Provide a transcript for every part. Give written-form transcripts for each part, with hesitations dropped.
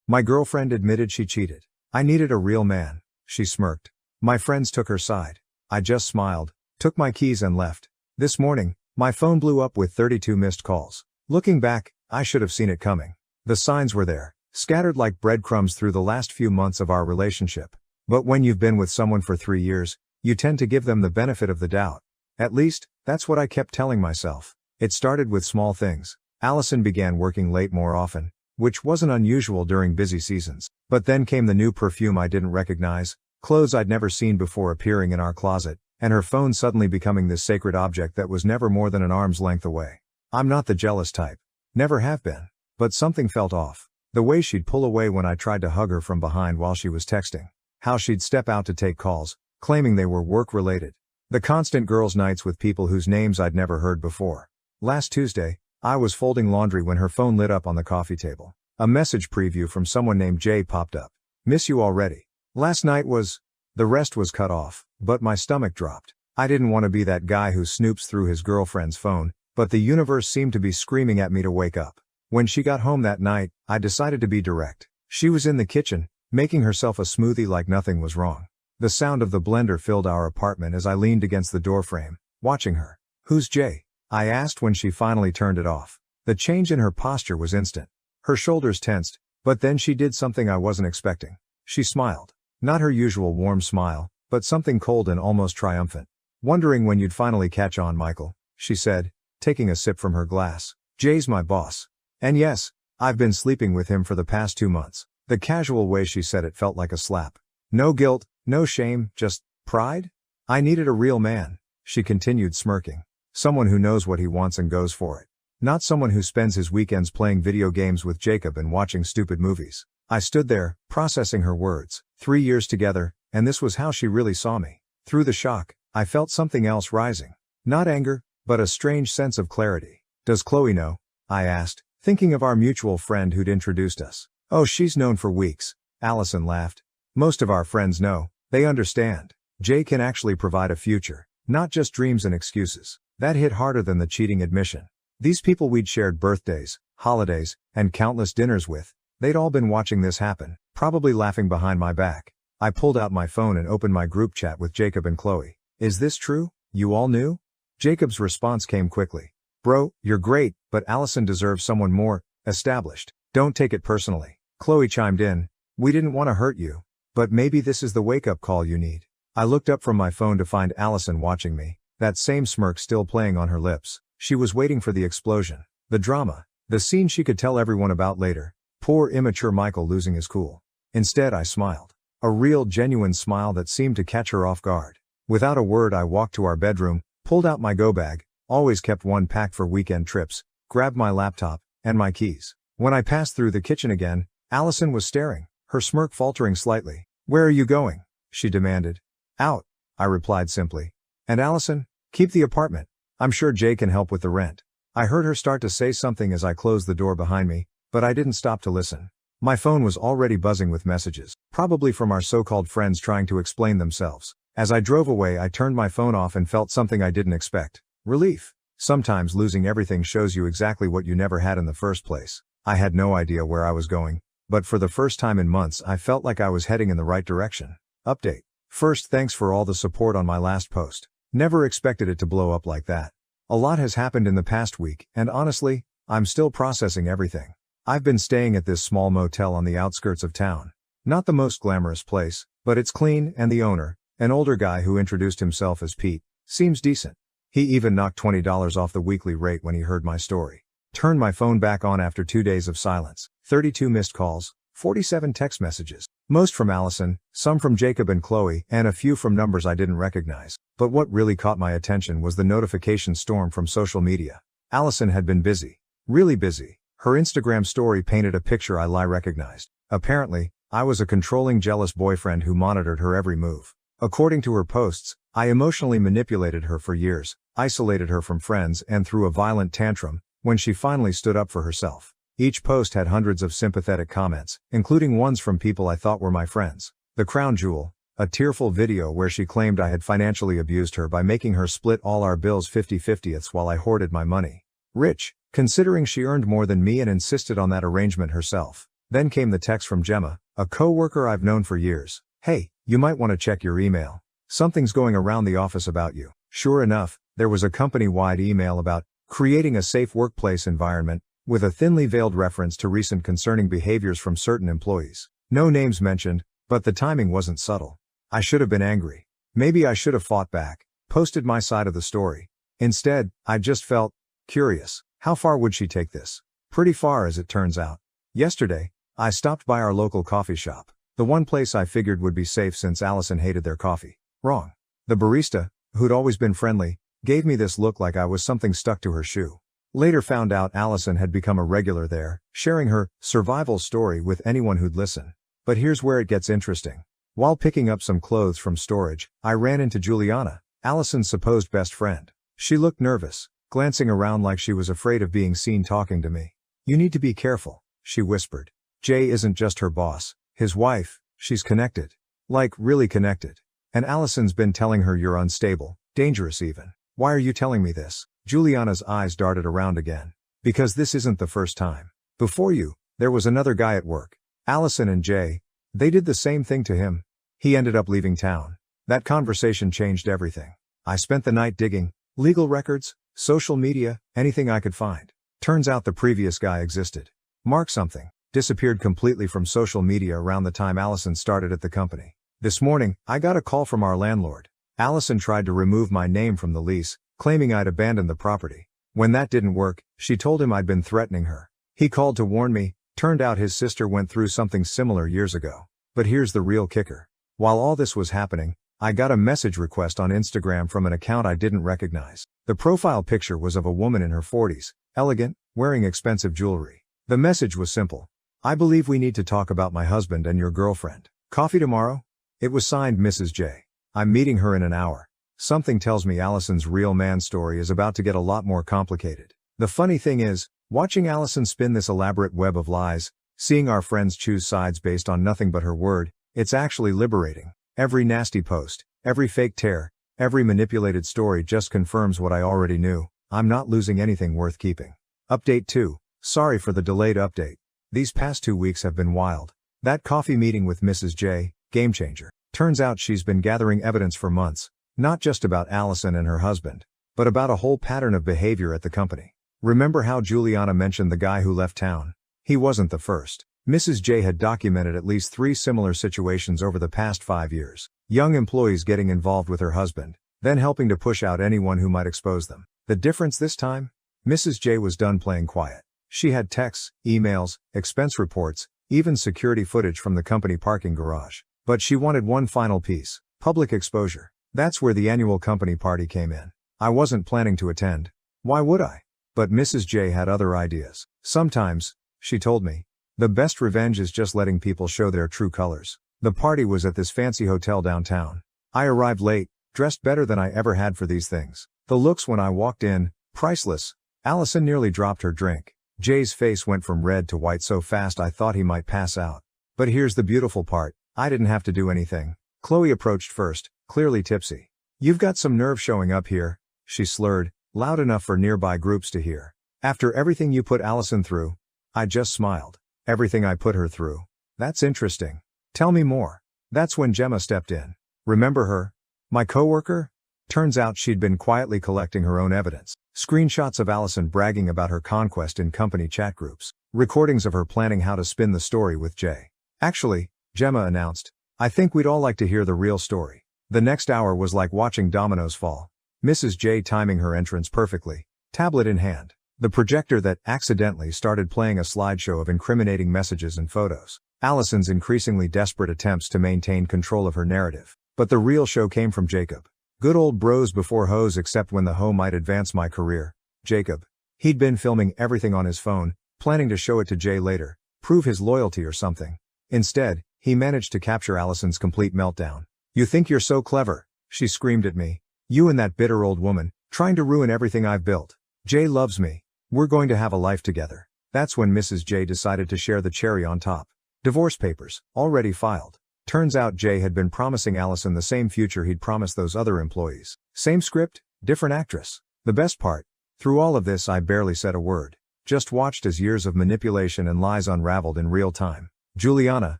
My girlfriend admitted she cheated. I needed a real man. She smirked. My friends took her side. I just smiled, took my keys and left. This morning, my phone blew up with 32 missed calls. Looking back, I should have seen it coming. The signs were there, scattered like breadcrumbs through the last few months of our relationship. But when you've been with someone for 3 years, you tend to give them the benefit of the doubt. At least, that's what I kept telling myself. It started with small things. Allison began working late more often, which wasn't unusual during busy seasons. But then came the new perfume I didn't recognize, clothes I'd never seen before appearing in our closet, and her phone suddenly becoming this sacred object that was never more than an arm's length away. I'm not the jealous type. Never have been. But something felt off. The way she'd pull away when I tried to hug her from behind while she was texting. How she'd step out to take calls, claiming they were work-related. The constant girls' nights with people whose names I'd never heard before. Last Tuesday, I was folding laundry when her phone lit up on the coffee table. A message preview from someone named Jay popped up. Miss you already. Last night was... The rest was cut off, but my stomach dropped. I didn't want to be that guy who snoops through his girlfriend's phone, but the universe seemed to be screaming at me to wake up. When she got home that night, I decided to be direct. She was in the kitchen, making herself a smoothie like nothing was wrong. The sound of the blender filled our apartment as I leaned against the doorframe, watching her. Who's Jay? I asked when she finally turned it off. The change in her posture was instant. Her shoulders tensed, but then she did something I wasn't expecting. She smiled. Not her usual warm smile, but something cold and almost triumphant. Wondering when you'd finally catch on, Michael, she said, taking a sip from her glass. Jay's my boss. And yes, I've been sleeping with him for the past 2 months. The casual way she said it felt like a slap. No guilt, no shame, just pride? I needed a real man, she continued smirking. Someone who knows what he wants and goes for it. Not someone who spends his weekends playing video games with Jacob and watching stupid movies. I stood there, processing her words. 3 years together, and this was how she really saw me. Through the shock, I felt something else rising. Not anger, but a strange sense of clarity. Does Chloe know? I asked, thinking of our mutual friend who'd introduced us. Oh, she's known for weeks. Allison laughed. Most of our friends know. They understand. Jay can actually provide a future, not just dreams and excuses. That hit harder than the cheating admission. These people we'd shared birthdays, holidays, and countless dinners with, they'd all been watching this happen, probably laughing behind my back. I pulled out my phone and opened my group chat with Jacob and Chloe. Is this true? You all knew? Jacob's response came quickly. Bro, you're great, but Allison deserves someone more established. Don't take it personally. Chloe chimed in. We didn't want to hurt you. But maybe this is the wake-up call you need. I looked up from my phone to find Allison watching me, that same smirk still playing on her lips. She was waiting for the explosion, the drama, the scene she could tell everyone about later. Poor immature Michael losing his cool. Instead I smiled. A real genuine smile that seemed to catch her off guard. Without a word I walked to our bedroom, pulled out my go bag, always kept one packed for weekend trips, grabbed my laptop, and my keys. When I passed through the kitchen again, Allison was staring, her smirk faltering slightly. Where are you going? She demanded. Out, I replied simply. And Allison, keep the apartment. I'm sure Jay can help with the rent. I heard her start to say something as I closed the door behind me, but I didn't stop to listen. My phone was already buzzing with messages, probably from our so-called friends trying to explain themselves. As I drove away I turned my phone off and felt something I didn't expect. Relief. Sometimes losing everything shows you exactly what you never had in the first place. I had no idea where I was going, but for the first time in months I felt like I was heading in the right direction. Update. First, thanks for all the support on my last post. Never expected it to blow up like that. A lot has happened in the past week, and honestly, I'm still processing everything. I've been staying at this small motel on the outskirts of town. Not the most glamorous place, but it's clean, and the owner, an older guy who introduced himself as Pete, seems decent. He even knocked $20 off the weekly rate when he heard my story. Turned my phone back on after 2 days of silence. 32 missed calls, 47 text messages. Most from Allison, some from Jacob and Chloe, and a few from numbers I didn't recognize. But what really caught my attention was the notification storm from social media. Allison had been busy. Really busy. Her Instagram story painted a picture I recognized. Apparently, I was a controlling, jealous boyfriend who monitored her every move. According to her posts, I emotionally manipulated her for years, isolated her from friends and threw a violent tantrum when she finally stood up for herself. Each post had hundreds of sympathetic comments, including ones from people I thought were my friends. The crown jewel, a tearful video where she claimed I had financially abused her by making her split all our bills 50/50 while I hoarded my money. Rich, considering she earned more than me and insisted on that arrangement herself. Then came the text from Gemma, a co-worker I've known for years. "Hey, you might want to check your email. Something's going around the office about you." Sure enough, there was a company-wide email about creating a safe workplace environment, with a thinly veiled reference to recent concerning behaviors from certain employees. No names mentioned, but the timing wasn't subtle. I should have been angry. Maybe I should have fought back, posted my side of the story. Instead, I just felt curious. How far would she take this? Pretty far, as it turns out. Yesterday, I stopped by our local coffee shop. The one place I figured would be safe since Allison hated their coffee. Wrong. The barista, who'd always been friendly, gave me this look like I was something stuck to her shoe. Later found out Allison had become a regular there, sharing her survival story with anyone who'd listen. But here's where it gets interesting. While picking up some clothes from storage, I ran into Juliana, Allison's supposed best friend. She looked nervous, glancing around like she was afraid of being seen talking to me. "You need to be careful," she whispered. "Jay isn't just her boss, his wife, she's connected. Like, really connected. And Allison's been telling her you're unstable, dangerous even." "Why are you telling me this?" Juliana's eyes darted around again. "Because this isn't the first time. Before you, there was another guy at work. Allison and Jay, they did the same thing to him. He ended up leaving town. That conversation changed everything. I spent the night digging, legal records, social media, anything I could find. Turns out the previous guy existed. Mark something, disappeared completely from social media around the time Allison started at the company. This morning, I got a call from our landlord. Allison tried to remove my name from the lease, claiming I'd abandoned the property. When that didn't work, she told him I'd been threatening her. He called to warn me. Turned out his sister went through something similar years ago. But here's the real kicker. While all this was happening, I got a message request on Instagram from an account I didn't recognize. The profile picture was of a woman in her 40s, elegant, wearing expensive jewelry. The message was simple. "I believe we need to talk about my husband and your girlfriend. Coffee tomorrow?" It was signed Mrs. J. "I'm meeting her in an hour." Something tells me Allison's real man story is about to get a lot more complicated. The funny thing is, watching Allison spin this elaborate web of lies, seeing our friends choose sides based on nothing but her word, it's actually liberating. Every nasty post, every fake tear, every manipulated story just confirms what I already knew. I'm not losing anything worth keeping. Update 2. Sorry for the delayed update. These past 2 weeks have been wild. That coffee meeting with Mrs. J, game changer. Turns out she's been gathering evidence for months, not just about Allison and her husband, but about a whole pattern of behavior at the company. Remember how Juliana mentioned the guy who left town? He wasn't the first. Mrs. J had documented at least 3 similar situations over the past 5 years. Young employees getting involved with her husband, then helping to push out anyone who might expose them. The difference this time? Mrs. J was done playing quiet. She had texts, emails, expense reports, even security footage from the company parking garage. But she wanted one final piece: public exposure. That's where the annual company party came in. I wasn't planning to attend. Why would I? But Mrs. J had other ideas. Sometimes, she told me, the best revenge is just letting people show their true colors. The party was at this fancy hotel downtown. I arrived late, dressed better than I ever had for these things. The looks when I walked in, priceless. Allison nearly dropped her drink. Jay's face went from red to white so fast I thought he might pass out. But here's the beautiful part. I didn't have to do anything. Chloe approached first, clearly tipsy. "You've got some nerve showing up here," she slurred, loud enough for nearby groups to hear. "After everything you put Allison through." I just smiled. "Everything I put her through? That's interesting. Tell me more." That's when Gemma stepped in. Remember her? My coworker? Turns out she'd been quietly collecting her own evidence. Screenshots of Allison bragging about her conquest in company chat groups. Recordings of her planning how to spin the story with Jay. "Actually," Gemma announced, "I think we'd all like to hear the real story." The next hour was like watching dominoes fall. Mrs. J timing her entrance perfectly, tablet in hand. The projector that accidentally started playing a slideshow of incriminating messages and photos. Allison's increasingly desperate attempts to maintain control of her narrative. But the real show came from Jacob. Good old bros before hoes, except when the hoe might advance my career. Jacob. He'd been filming everything on his phone, planning to show it to Jay later, prove his loyalty or something. Instead, he managed to capture Allison's complete meltdown. "You think you're so clever," she screamed at me. "You and that bitter old woman, trying to ruin everything I've built. Jay loves me. We're going to have a life together." That's when Mrs. J decided to share the cherry on top. Divorce papers, already filed. Turns out Jay had been promising Allison the same future he'd promised those other employees. Same script, different actress. The best part, through all of this I barely said a word. Just watched as years of manipulation and lies unraveled in real time. Juliana,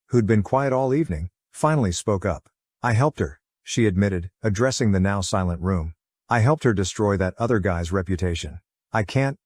who'd been quiet all evening, finally spoke up. I helped her, she admitted, addressing the now silent room. I helped her destroy that other guy's reputation. I can't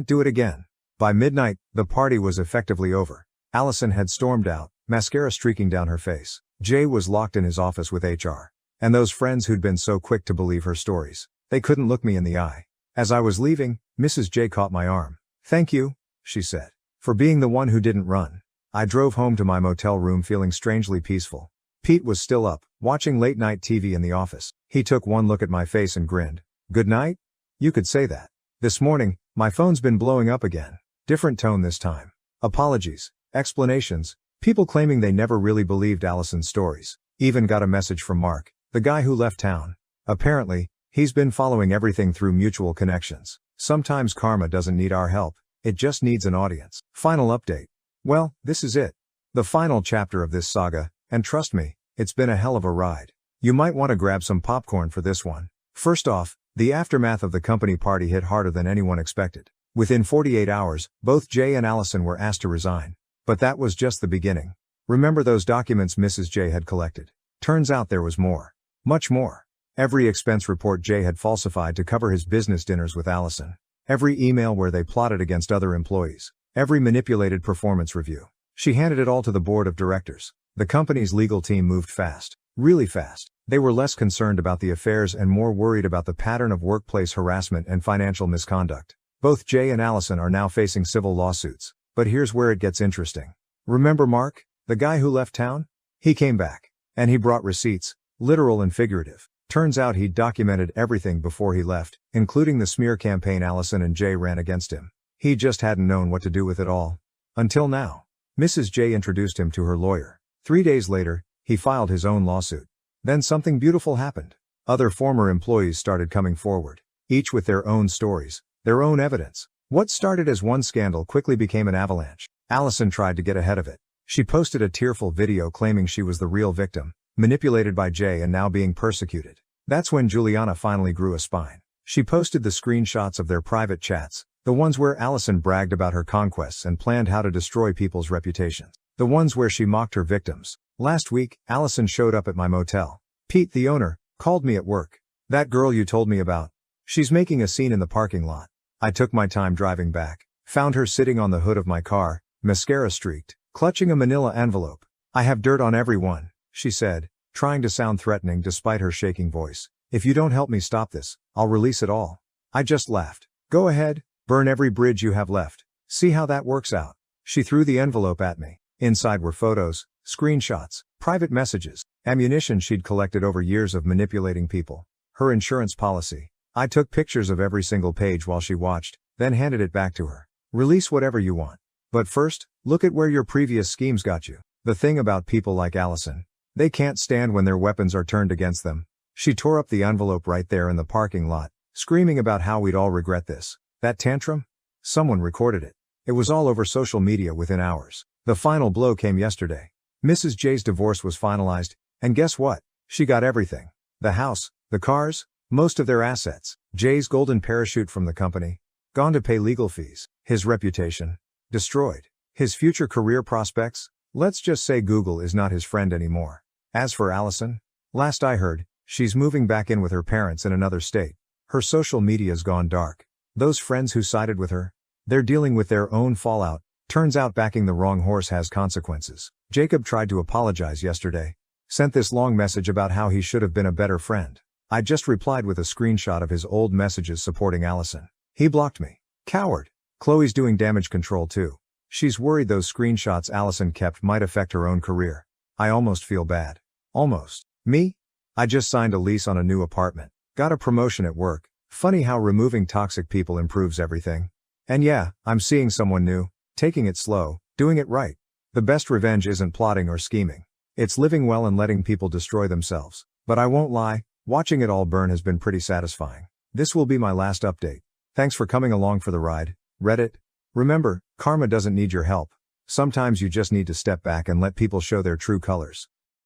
do it again. By midnight, the party was effectively over. Allison had stormed out, mascara streaking down her face. Jay was locked in his office with HR. And those friends who'd been so quick to believe her stories. They couldn't look me in the eye. As I was leaving, Mrs. J caught my arm. Thank you, she said, for being the one who didn't run. I drove home to my motel room feeling strangely peaceful. Pete was still up, watching late-night TV in the office. He took one look at my face and grinned. Good night? You could say that. This morning, my phone's been blowing up again. Different tone this time. Apologies, explanations, people claiming they never really believed Allison's stories. Even got a message from Mark, the guy who left town. Apparently, he's been following everything through mutual connections. Sometimes karma doesn't need our help, it just needs an audience. Final update. Well, this is it. The final chapter of this saga, and trust me, it's been a hell of a ride. You might want to grab some popcorn for this one. First off, the aftermath of the company party hit harder than anyone expected. Within 48 hours, both Jay and Allison were asked to resign. But that was just the beginning. Remember those documents Mrs. J had collected? Turns out there was more. Much more. Every expense report Jay had falsified to cover his business dinners with Allison. Every email where they plotted against other employees. Every manipulated performance review. She handed it all to the board of directors. The company's legal team moved fast. Really fast. They were less concerned about the affairs and more worried about the pattern of workplace harassment and financial misconduct. Both Jay and Allison are now facing civil lawsuits. But here's where it gets interesting. Remember Mark, the guy who left town? He came back. And he brought receipts, literal and figurative. Turns out he'd documented everything before he left, including the smear campaign Allison and Jay ran against him. He just hadn't known what to do with it all. Until now. Mrs. J introduced him to her lawyer. 3 days later, he filed his own lawsuit. Then something beautiful happened. Other former employees started coming forward. Each with their own stories, their own evidence. What started as one scandal quickly became an avalanche. Allison tried to get ahead of it. She posted a tearful video claiming she was the real victim, manipulated by Jay and now being persecuted. That's when Juliana finally grew a spine. She posted the screenshots of their private chats, the ones where Allison bragged about her conquests and planned how to destroy people's reputations. The ones where she mocked her victims. Last week, Allison showed up at my motel. Pete, the owner, called me at work. That girl you told me about. She's making a scene in the parking lot. I took my time driving back. Found her sitting on the hood of my car, mascara streaked, clutching a manila envelope. I have dirt on everyone, she said, trying to sound threatening despite her shaking voice. If you don't help me stop this, I'll release it all. I just laughed. Go ahead, burn every bridge you have left. See how that works out. She threw the envelope at me. Inside were photos, screenshots, private messages, ammunition she'd collected over years of manipulating people. Her insurance policy. I took pictures of every single page while she watched, then handed it back to her. Release whatever you want. But first, look at where your previous schemes got you. The thing about people like Allison. They can't stand when their weapons are turned against them. She tore up the envelope right there in the parking lot, screaming about how we'd all regret this. That tantrum? Someone recorded it. It was all over social media within hours. The final blow came yesterday. Mrs. J's divorce was finalized, and guess what? She got everything. The house, the cars, most of their assets. Jay's golden parachute from the company. Gone to pay legal fees. His reputation. Destroyed. His future career prospects. Let's just say Google is not his friend anymore. As for Allison, last I heard, she's moving back in with her parents in another state. Her social media's gone dark. Those friends who sided with her, they're dealing with their own fallout. Turns out backing the wrong horse has consequences. Jacob tried to apologize yesterday. Sent this long message about how he should have been a better friend. I just replied with a screenshot of his old messages supporting Allison. He blocked me. Coward. Chloe's doing damage control too. She's worried those screenshots Allison kept might affect her own career. I almost feel bad. Almost. Me? I just signed a lease on a new apartment. Got a promotion at work. Funny how removing toxic people improves everything. And yeah, I'm seeing someone new. Taking it slow, doing it right. The best revenge isn't plotting or scheming. It's living well and letting people destroy themselves. But I won't lie, watching it all burn has been pretty satisfying. This will be my last update. Thanks for coming along for the ride, Reddit. Remember, karma doesn't need your help. Sometimes you just need to step back and let people show their true colors.